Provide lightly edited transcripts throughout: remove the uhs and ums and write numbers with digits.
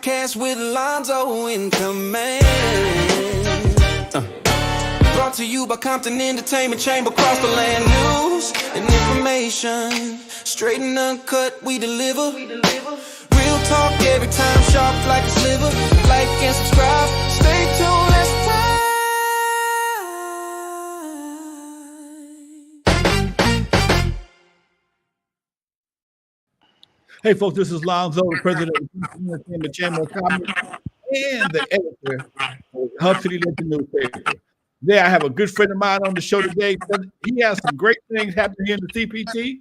Podcast with Lonzo in command. Brought to you by Compton Entertainment Chamber, across the land. News and information, straight and uncut, we deliver. Real talk every time, sharp like a sliver. Like and subscribe, stay tuned, let's ride. Hey, folks, this is Lonzo, the president of the Entertainment Chamber of Commerce and the editor of Hub City Legend newspaper. Today, I have a good friend of mine on the show today. He has some great things happening here in the CPT,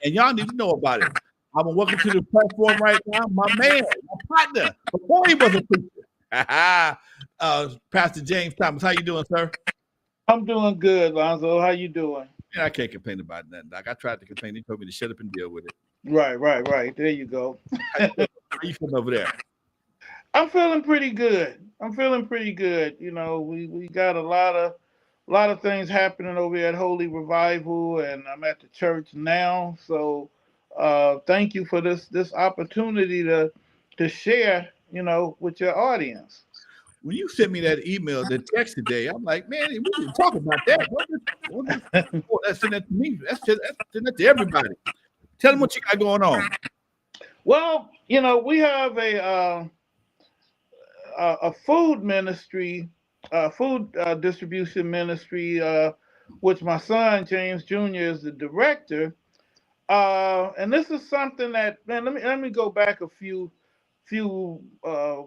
and y'all need to know about it. I'm going to welcome to the platform right now my man, my partner, before he was a preacher, Pastor James Thomas. How you doing, sir? I'm doing good, Lonzo. How you doing? Yeah, I can't complain about nothing, Doc. I tried to complain. He told me to shut up and deal with it. Right. There you go. How you feeling over there? I'm feeling pretty good. You know, we got a lot of things happening over here at Holy Revival, and I'm at the church now. So thank you for this opportunity to share, you know, with your audience. When you sent me that email, the text today, I'm like, man, we didn't talk about that. That's send that to me. That's send that to everybody. Tell them what you got going on. Well, you know, we have a food ministry, food distribution ministry, which my son James Jr. is the director. And this is something that, man, let me go back a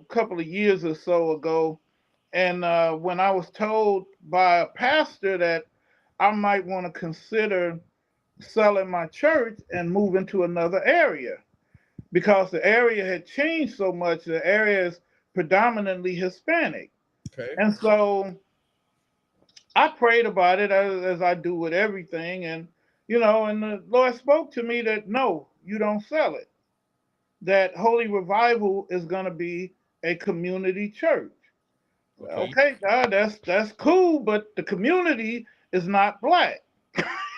couple of years or so ago, and when I was told by a pastor that I might want to consider selling my church and move into another area, because the area had changed so much. The area is predominantly Hispanic. Okay. And so I prayed about it as I do with everything, and you know, and the Lord spoke to me that no, you don't sell it. That Holy Revival is going to be a community church. Okay, God, that's cool, but the community is not black.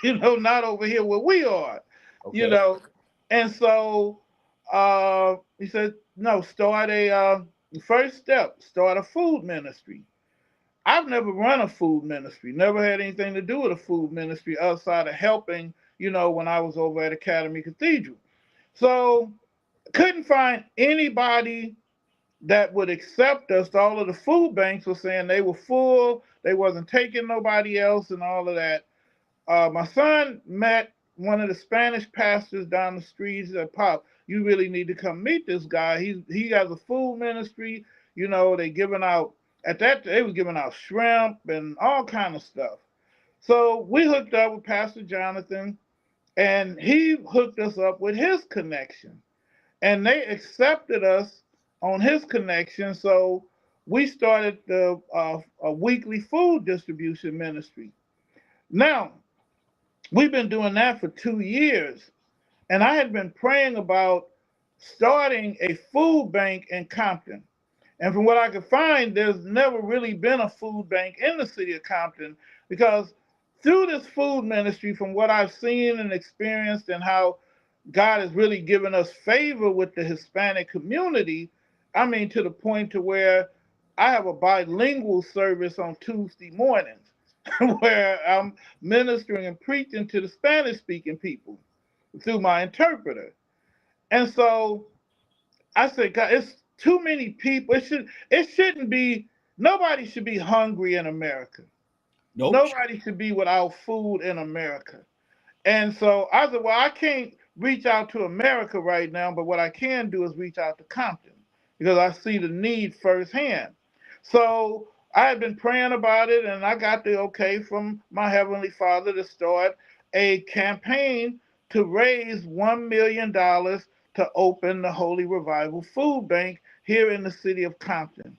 You know, not over here where we are. Okay. You know, and so he said, no, start a first step, start a food ministry. I've never run a food ministry, never had anything to do with a food ministry outside of helping, you know, when I was over at Academy Cathedral. So couldn't find anybody that would accept us. All of the food banks were saying they were full, they wasn't taking nobody else and all of that. My son met one of the Spanish pastors down the street. He said, Pop, you really need to come meet this guy. He has a food ministry. You know, they were giving out shrimp and all kind of stuff. So we hooked up with Pastor Jonathan, and he hooked us up with his connection. And they accepted us on his connection. So we started a weekly food distribution ministry. Now, we've been doing that for 2 years, and I had been praying about starting a food bank in Compton. And from what I could find, there's never really been a food bank in the city of Compton, because through this food ministry, from what I've seen and experienced and how God has really given us favor with the Hispanic community, I mean, to the point to where I have a bilingual service on Tuesday mornings where I'm ministering and preaching to the Spanish-speaking people through my interpreter. And so I said, God, it's too many people. It shouldn't be, nobody should be hungry in America. Nope. Nobody should be without food in America. And so I said, well, I can't reach out to America right now, but what I can do is reach out to Compton, because I see the need firsthand. So I had been praying about it, and I got the okay from my Heavenly Father to start a campaign to raise $1 million to open the Holy Revival Food Bank here in the city of Compton.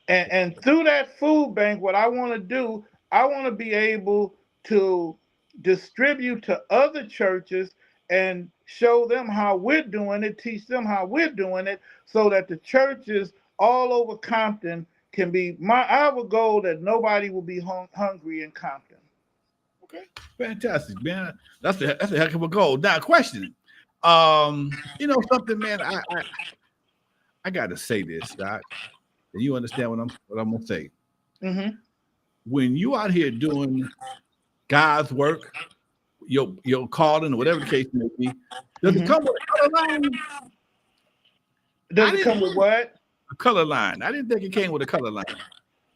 And through that food bank, what I want to do, I want to be able to distribute to other churches and show them how we're doing it, teach them how we're doing it, so that the churches all over Compton can be, I have a goal that nobody will be hungry in Compton. Okay, fantastic, man. That's a heck of a goal. Now, question. You know something, man. I I got to say this, Doc, and you understand what I'm gonna say. Mm-hmm. When you out here doing God's work, your calling or whatever the case may be, does it come with a color line? Does it come with what? A color line. I didn't think it came with a color line.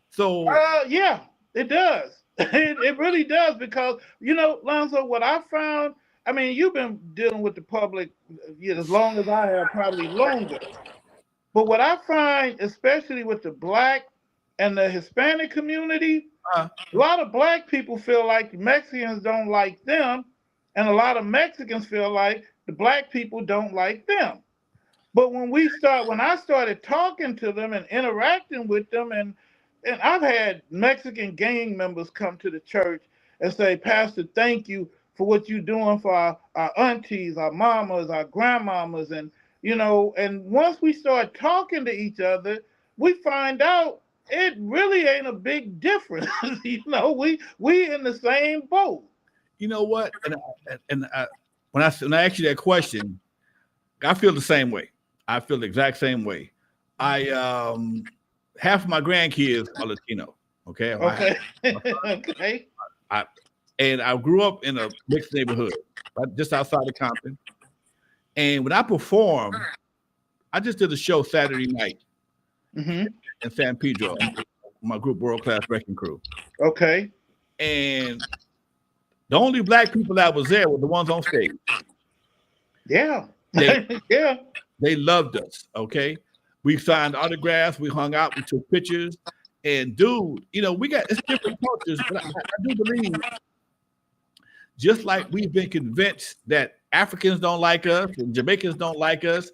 So yeah, it does. It really does, because Lonzo, what I found. I mean, you've been dealing with the public as long as I have, probably longer. But what I find, especially with the Black and the Hispanic community, a lot of Black people feel like Mexicans don't like them, and a lot of Mexicans feel like the Black people don't like them. But when I started talking to them and interacting with them, and I've had Mexican gang members come to the church and say, Pastor, thank you for what you're doing for our aunties, our mamas, our grandmamas, and and once we start talking to each other, we find out it really ain't a big difference. We in the same boat. You know what? And when I ask you that question, I feel the same way. I feel the exact same way. I half of my grandkids are Latino. Okay. Okay. Okay. I grew up in a mixed neighborhood, right, just outside of Compton. And when I perform, I just did a show Saturday night in San Pedro, my group World Class Wrecking Crew. Okay. And the only Black people that was there were the ones on stage. Yeah. Yeah. They loved us. Okay. We signed autographs, we hung out, we took pictures. And dude, it's different cultures, but I do believe, just like we've been convinced that Africans don't like us and Jamaicans don't like us,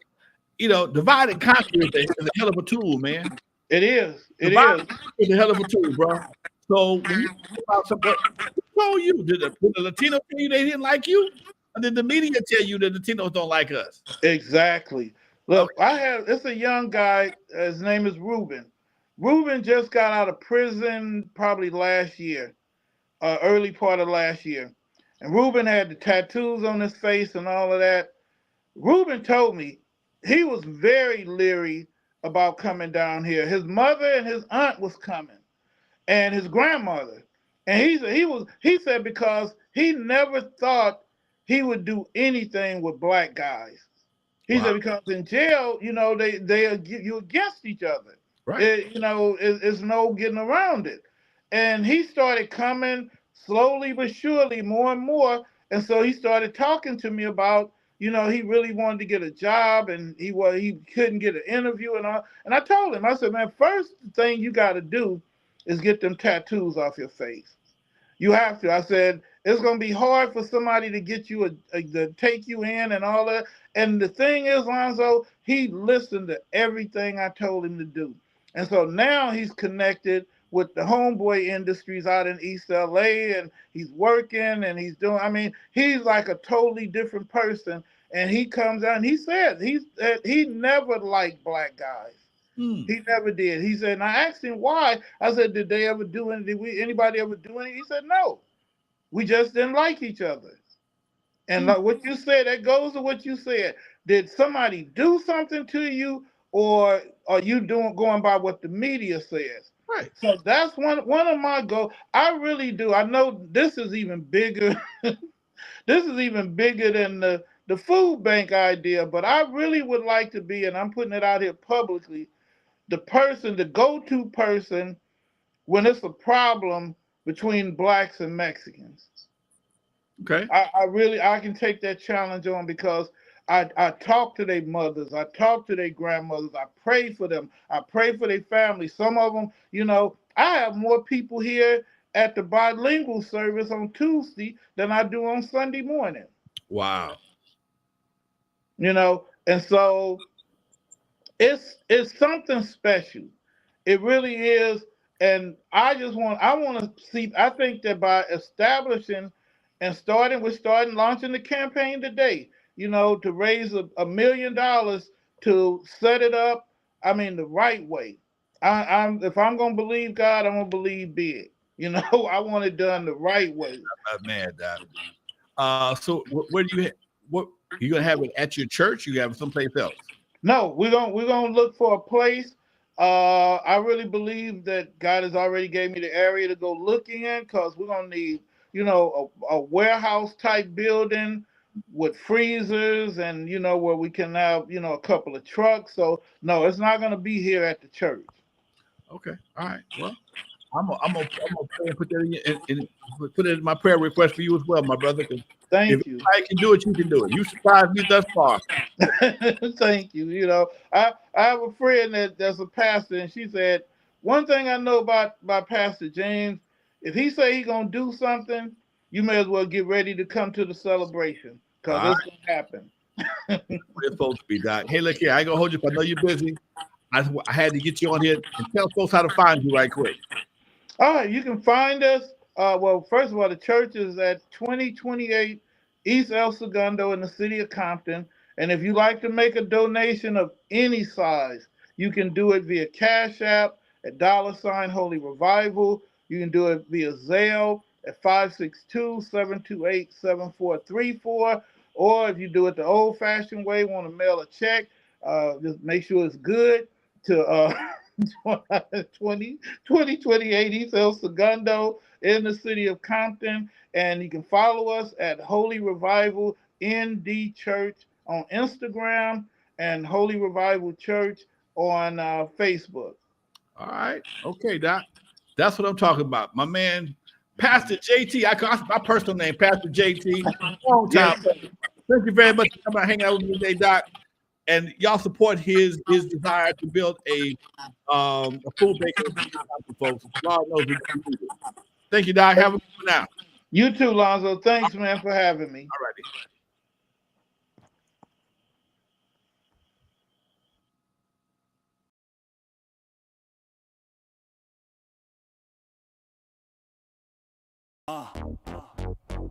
divide and conquer is a hell of a tool, man. It is. It's a hell of a tool, bro. So when you talk about something, who told you? Did the Latino tell you they didn't like you? Or did the media tell you that Latinos don't like us? Exactly. Look, it's a young guy. His name is Ruben. Ruben just got out of prison probably last year, early part of last year. And Ruben had the tattoos on his face and all of that. Ruben told me he was very leery about coming down here. His mother and his aunt was coming, and his grandmother. And he said because he never thought he would do anything with Black guys. He said because in jail, you're against each other. Right. It's no getting around it. And he started coming slowly but surely, more and more. And so he started talking to me about, he really wanted to get a job, and he couldn't get an interview and all. And I told him, I said, man, first thing you got to do is get them tattoos off your face. You have to. I said, it's going to be hard for somebody to get you to take you in and all that. And the thing is, Lonzo, he listened to everything I told him to do. And so now he's connected with the Homeboy Industries out in East LA, and he's working and he's like a totally different person. And he comes out and he said he never liked Black guys. He never did. He said, and I asked him why. I said, did they ever do anything? Anybody ever do anything? He said, no. We just didn't like each other. And like what you said, that goes to what you said. Did somebody do something to you, or are you going by what the media says? Right. So that's one of my goals. I really do. I know this is even bigger. This is even bigger than the food bank idea, but I really would like to be, and I'm putting it out here publicly, the go-to person when it's a problem between Blacks and Mexicans. Okay. I can take that challenge on, because I talk to their mothers, I talk to their grandmothers, I pray for them, I pray for their families. Some of them, I have more people here at the bilingual service on Tuesday than I do on Sunday morning. Wow. And so it's something special. It really is. And I want to see, I think that by establishing and launching the campaign today, to raise $1 million to set it up, the right way. If I'm going to believe God, I'm going to believe big. I want it done the right way. I'm mad, Dad. So where do you going to have it at your church? You have it someplace else? No, we're gonna look for a place. I really believe that God has already gave me the area to go looking in because we're gonna need, a warehouse type building with freezers and where we can have a couple of trucks. So no, it's not gonna be here at the church. Okay. All right. Well, I'm gonna pray and put that put it in my prayer request for you as well, my brother. 'Cause if Thank you. anybody can do it, you can do it. You surprised me thus far. Thank you. I have a friend that's a pastor, and she said one thing I know about Pastor James, if he say he gonna do something, you may as well get ready to come to the celebration because All it's gonna happen. What it's supposed to be, Doc. Hey, look here. I ain't gonna hold you up. I know you're busy. I had to get you on here and tell folks how to find you right quick. All right, you can find us. Well, first of all, the church is at 2028 East El Segundo in the city of Compton. And if you like to make a donation of any size, you can do it via Cash App at $ Holy Revival. You can do it via Zelle at 562-728-7434. Or if you do it the old-fashioned way, want to mail a check, just make sure it's good to 2028 East El Segundo in the city of Compton. And you can follow us at Holy Revival ND Church on Instagram and Holy Revival Church on Facebook. All right. Okay, Doc. That's what I'm talking about. My man, Pastor JT. My personal name, Pastor JT. Long time. Yes. Thank you very much for coming out hanging out with me today, Doc. And y'all support his desire to build a food bakery for folks. God knows we can do it. Thank you, Doc. Have a good one now. You too, Lonzo. Thanks, man, for having me. All righty.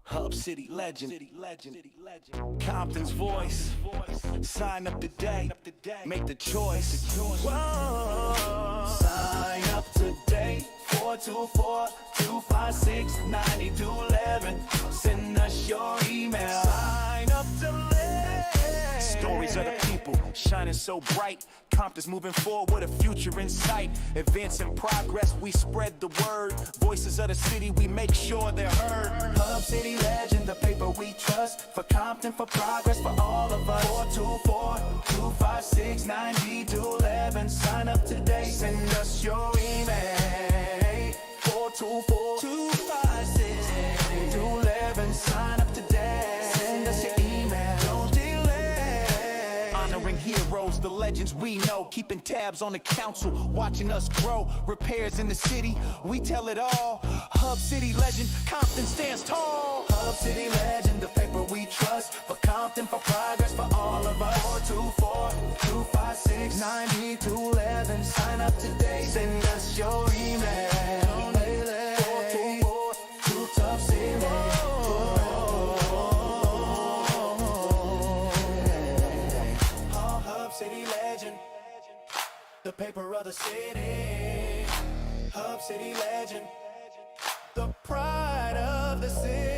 Hub City legend. Compton's voice. Sign up today. Make the choice. Whoa. Sign up today. 424-256-9211. Send us your email. Sign up today. Stories of the people shining so bright. Compton's moving forward with a future in sight. Advancing progress, we spread the word. Voices of the city, we make sure they're heard. Hub City Legend, the paper we trust. For Compton, for progress, for all of us. 424-256-9211. Sign up today, send us your email. 424-256-9211. Sign up today, send us your email. Don't delay. Honoring heroes, the legends we know. Keeping tabs on the council, watching us grow. Repairs in the city, we tell it all. Hub City Legend, Compton stands tall. Hub City Legend, the paper we trust. For Compton, for progress, for all of us. 424-256-9211. Sign up today, send us your email. 424-256. Hub City Legend, the paper of the city. Hub City Legend, the pride of the city.